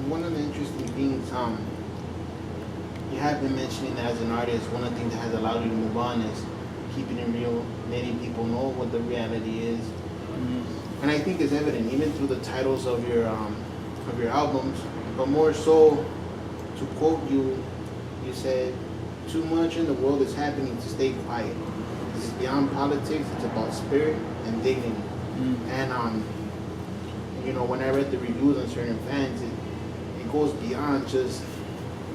one of the interesting things, you have been mentioning that as an artist, one of the things that has allowed you to move on is keeping it real, letting people know what the reality is. Mm-hmm. And I think it's evident even through the titles of your albums, but more so, to quote you, you said, "Too much in the world is happening to stay quiet. This is beyond politics. It's about spirit and dignity." Mm-hmm. And you know, when I read the reviews on certain fans, it goes beyond just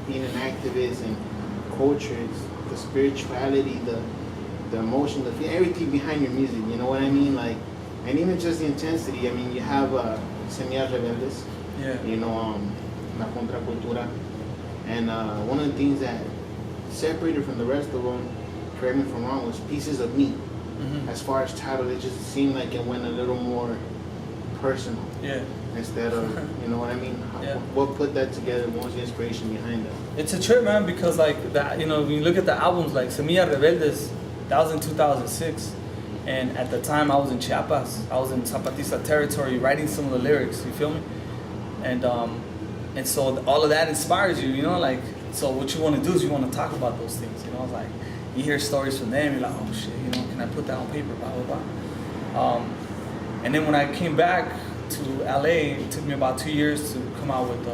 being an activist and culture. It's the spirituality, the emotion, the feeling, everything behind your music. You know what I mean? Like, and even just the intensity. I mean, you have Semillas Rebeldes. Yeah. You know, La Contracultura. And one of the things that separated from the rest of them, correct me if I'm wrong, was Pieces of Me. Mm-hmm. As far as title, it just seemed like it went a little more personal. Yeah. Instead of, you know what I mean? Yeah. What put that together? What was the inspiration behind that? It's a trip, man, because like that, you know, when you look at the albums, like Semillas Rebeldes, that was in 2006. And at the time I was in Chiapas. I was in Zapatista territory writing some of the lyrics, you feel me? And so all of that inspires you, you know, like, so what you want to do is you want to talk about those things, you know, like, you hear stories from them, you're like, oh shit, you know, can I put that on paper, blah, blah, blah. And then when I came back to LA, it took me about 2 years to come out with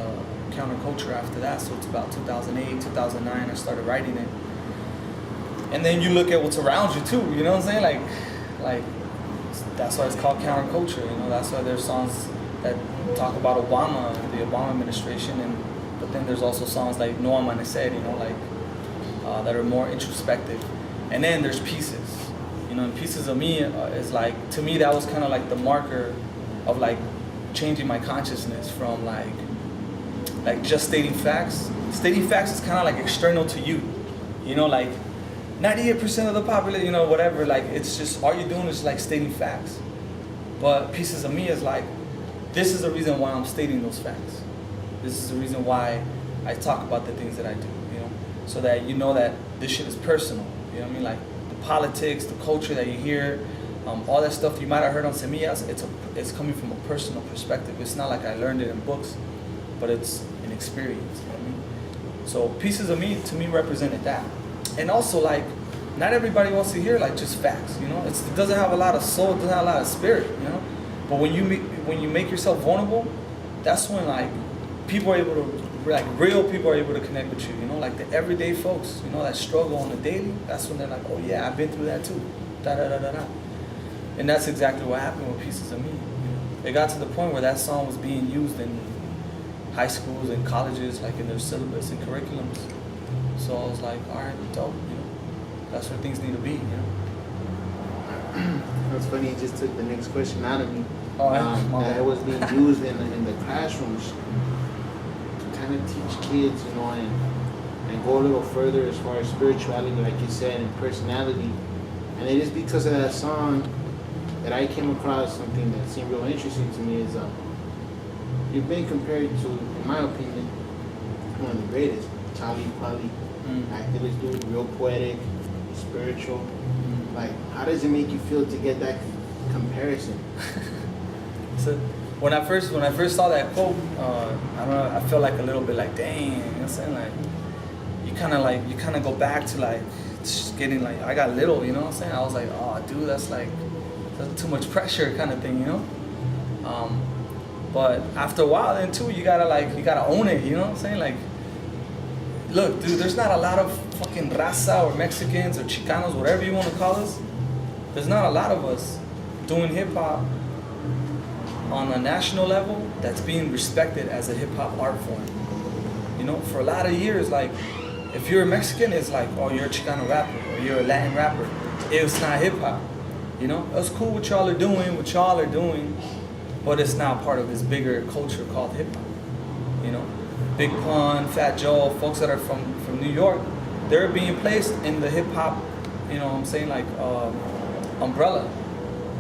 Counterculture after that, so it's about 2008, 2009, I started writing it. And then you look at what's around you too, you know what I'm saying, like that's why it's called Counterculture, you know, that's why there's songs that talk about Obama, the Obama administration, but then there's also songs like No Amanecer, you know, like that are more introspective. And then there's Pieces, you know, and Pieces of Me is like, to me that was kind of like the marker of like changing my consciousness from like just stating facts. Stating facts is kind of like external to you, you know, like 98% of the population, you know, whatever, like it's just, all you're doing is like stating facts. But Pieces of Me is like, this is the reason why I'm stating those facts. This is the reason why I talk about the things that I do, you know, so that you know that this shit is personal, you know what I mean? Like the politics, the culture that you hear, all that stuff you might have heard on Semillas, it's coming from a personal perspective. It's not like I learned it in books, but it's an experience, you know what I mean? So Pieces of Me, to me, represented that. And also, like, not everybody wants to hear, like, just facts, you know? It doesn't have a lot of soul, it doesn't have a lot of spirit, you know? But when you make yourself vulnerable, that's when, like, people are able to, like, real people are able to connect with you, you know? Like, the everyday folks, you know, that struggle on the daily, that's when they're like, oh, yeah, I've been through that, too. Da-da-da-da-da. And that's exactly what happened with Pieces of Me. It got to the point where that song was being used in high schools and colleges, like, in their syllabus and curriculums. So I was like, all right, dope, you know, that's where things need to be, you know. That's funny, you just took the next question out of me. Oh, yeah. That it was being used in the classrooms to kind of teach kids, you know, and go a little further as far as spirituality, like you said, and personality. And it is because of that song that I came across something that seemed real interesting to me is you've been compared to, in my opinion, one of the greatest. Charlie Pali, activist dude, real poetic, spiritual. Like, how does it make you feel to get that comparison? So when I first saw that quote, I don't know, I felt like a little bit like, dang, you know what I'm saying? Like, you kind of go back to like, just getting like, I got little, you know what I'm saying? I was like, oh, dude, that's too much pressure kind of thing, you know? But after a while then too, you gotta own it, you know what I'm saying? Like, look, dude, there's not a lot of fucking raza or Mexicans or Chicanos, whatever you want to call us. There's not a lot of us doing hip-hop on a national level that's being respected as a hip-hop art form. You know, for a lot of years, like, if you're a Mexican, it's like, oh, you're a Chicano rapper, or you're a Latin rapper. It's not hip-hop. You know, it's cool what y'all are doing, but it's now part of this bigger culture called hip-hop. You know? Big Pun, Fat Joe, folks that are from New York, they're being placed in the hip hop, you know what I'm saying, like umbrella.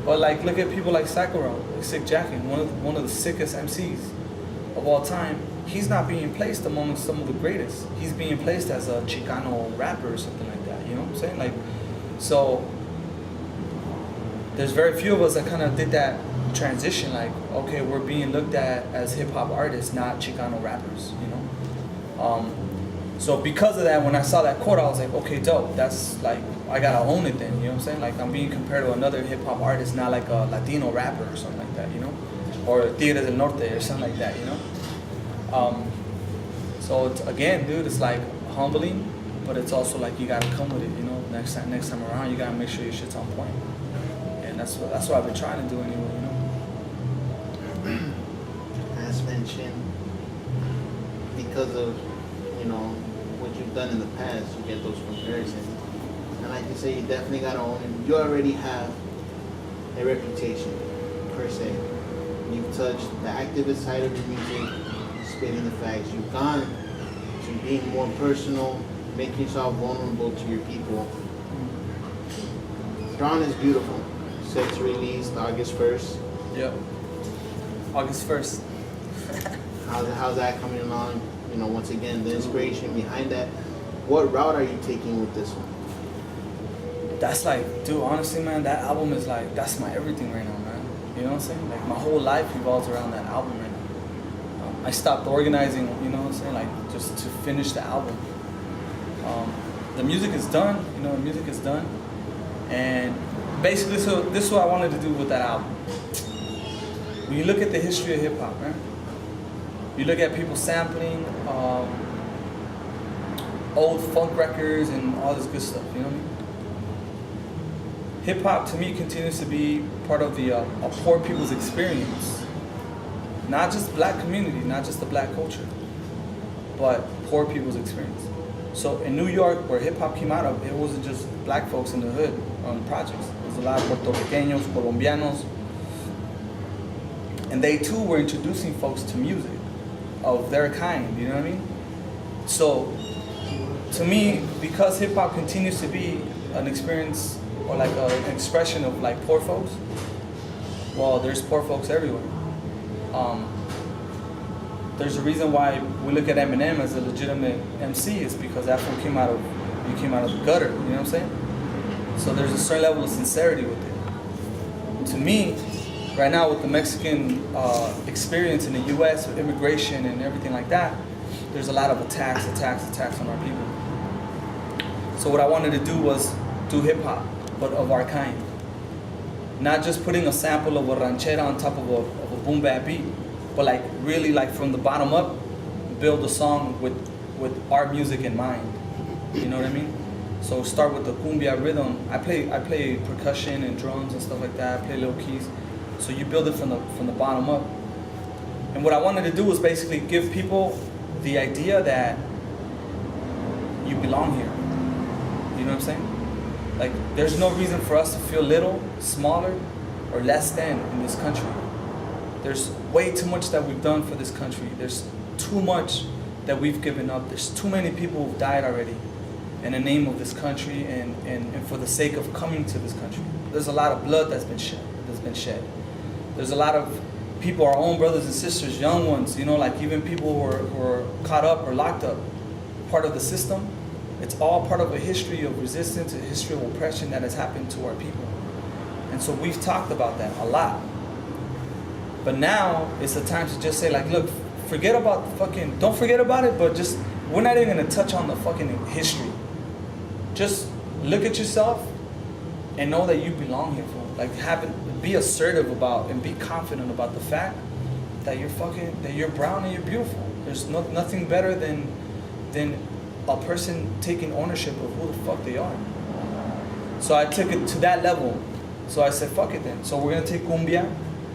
But like, look at people like Sakura, like Sick Jackin, one of the sickest MCs of all time. He's not being placed among some of the greatest. He's being placed as a Chicano rapper or something like that. You know what I'm saying? Like, so there's very few of us that kind of did that transition. Like, okay, we're being looked at as hip hop artists, not Chicano rappers, you know. So because of that, when I saw that quote, I was like, okay, dope. That's like, I gotta own it then. You know what I'm saying? Like, I'm being compared to another hip hop artist, not like a Latino rapper or something like that, you know, or Tigre del Norte or something like that, you know. So it's, again, dude, it's like humbling, but it's also like you gotta come with it, you know. Next time around, you gotta make sure your shit's on point. And that's what I've been trying to do anyway, you know. As mentioned, because of, you know, what you've done in the past, you get those comparisons. And like you say, you definitely gotta own it. You already have a reputation, per se. You've touched the activist side of the music, spitting the facts. You've gone to being more personal, making yourself vulnerable to your people. Drawn is beautiful. Set to release August 1st. Yep. August 1st. How's that coming along? You know, once again, the inspiration behind that. What route are you taking with this one? That's like, dude, honestly, man, that album is like, that's my everything right now, man. You know what I'm saying? Like, my whole life revolves around that album right now. I stopped organizing, you know what I'm saying? Like, just to finish the album. The music is done, you know, the music is done. And basically, so this is what I wanted to do with that album. When you look at the history of hip hop, man, you look at people sampling old funk records and all this good stuff, you know what I mean? Hip hop to me continues to be part of the poor people's experience. Not just black community, not just the black culture, but poor people's experience. So in New York, where hip hop came out of, it wasn't just black folks in the hood on the projects. There was a lot of Puerto Ricanos, Colombianos, and they too were introducing folks to music of their kind, you know what I mean? So to me, because hip hop continues to be an experience or like an expression of like poor folks, well, there's poor folks everywhere. There's a reason why we look at Eminem as a legitimate MC, is because that fool came out of the gutter, you know what I'm saying? So there's a certain level of sincerity with it. To me, right now with the Mexican experience in the US with immigration and everything like that, there's a lot of attacks on our people. So what I wanted to do was do hip hop, but of our kind. Not just putting a sample of a ranchera on top of a boom bap beat, but like really like from the bottom up, build a song with our music in mind. You know what I mean? So start with the cumbia rhythm. I play percussion and drums and stuff like that. I play little keys. So you build it from the bottom up. And what I wanted to do was basically give people the idea that you belong here. You know what I'm saying? Like, there's no reason for us to feel little, smaller, or less than in this country. There's way too much that we've done for this country. There's too much that we've given up. There's too many people who've died already in the name of this country and for the sake of coming to this country. There's a lot of blood that's been shed. There's a lot of people, our own brothers and sisters, young ones, you know, like even people who are caught up or locked up, part of the system. It's all part of a history of resistance, a history of oppression that has happened to our people. And so we've talked about that a lot. But now it's a time to just say, like, look, forget about don't forget about it, but just, we're not even gonna touch on the fucking history. Just look at yourself and know that you belong here, fool. Like, be assertive about and be confident about the fact that you're brown and you're beautiful. There's nothing better than a person taking ownership of who the fuck they are. So I took it to that level. So I said, fuck it then. So we're gonna take cumbia,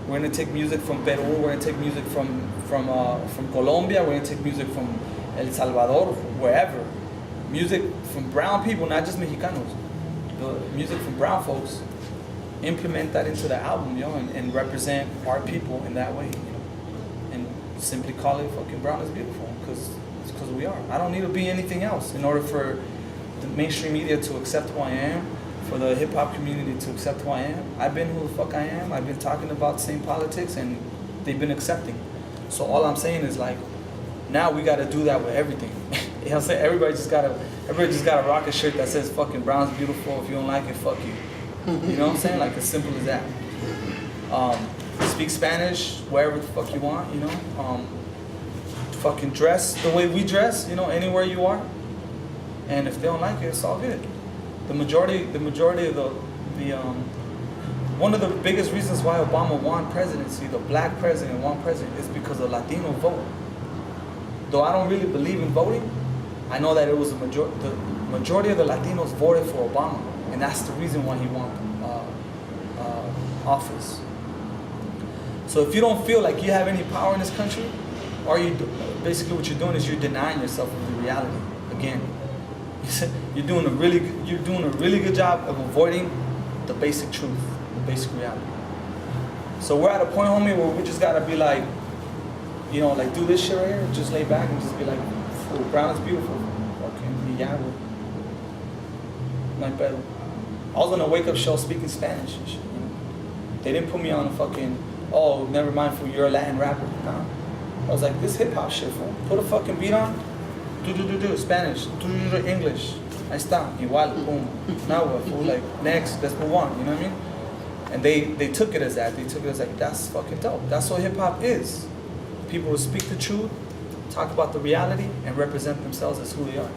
we're gonna take music from Peru, we're gonna take music from Colombia, we're gonna take music from El Salvador, wherever. Music from brown people, not just Mexicanos. The music from brown folks. Implement that into the album, you know, and represent our people in that way, you know. And simply call it fucking Brown is Beautiful, because we are. I don't need to be anything else in order for the mainstream media to accept who I am, for the hip hop community to accept who I am. I've been who the fuck I am. I've been talking about the same politics, and they've been accepting. So all I'm saying is, like, now we got to do that with everything. You know what I'm saying? Everybody just got to rock a shirt that says fucking Brown's Beautiful. If you don't like it, fuck you. You know what I'm saying? Like as simple as that. Speak Spanish wherever the fuck you want, you know. Fucking dress the way we dress, you know, anywhere you are. And if they don't like it, it's all good. The majority of one of the biggest reasons why Obama won presidency, the black president won president, is because of Latino vote. Though I don't really believe in voting, I know that it was the majority of the Latinos voted for Obama, and that's the reason why he won office. So if you don't feel like you have any power in this country, basically what you're doing is you're denying yourself of the reality. Again, you're doing a really good job of avoiding the basic truth, the basic reality. So we're at a point, homie, where we just gotta be like, you know, like do this shit right here, just lay back and just be like, oh, brown is beautiful. Fucking yeah, my pedo. I was on a wake up show speaking Spanish and shit. You know? They didn't put me on a fucking, oh, never mind, for you're a Latin rapper. Nah. I was like, this hip hop shit, fool. Put a fucking beat on, do Spanish, do English. Ahí está, igual, boom. Now what, fool? Like, next, let's move on, you know what I mean? And they took it as that. They took it as like, that's fucking dope. That's what hip hop is. People who speak the truth, talk about the reality, and represent themselves as who they are.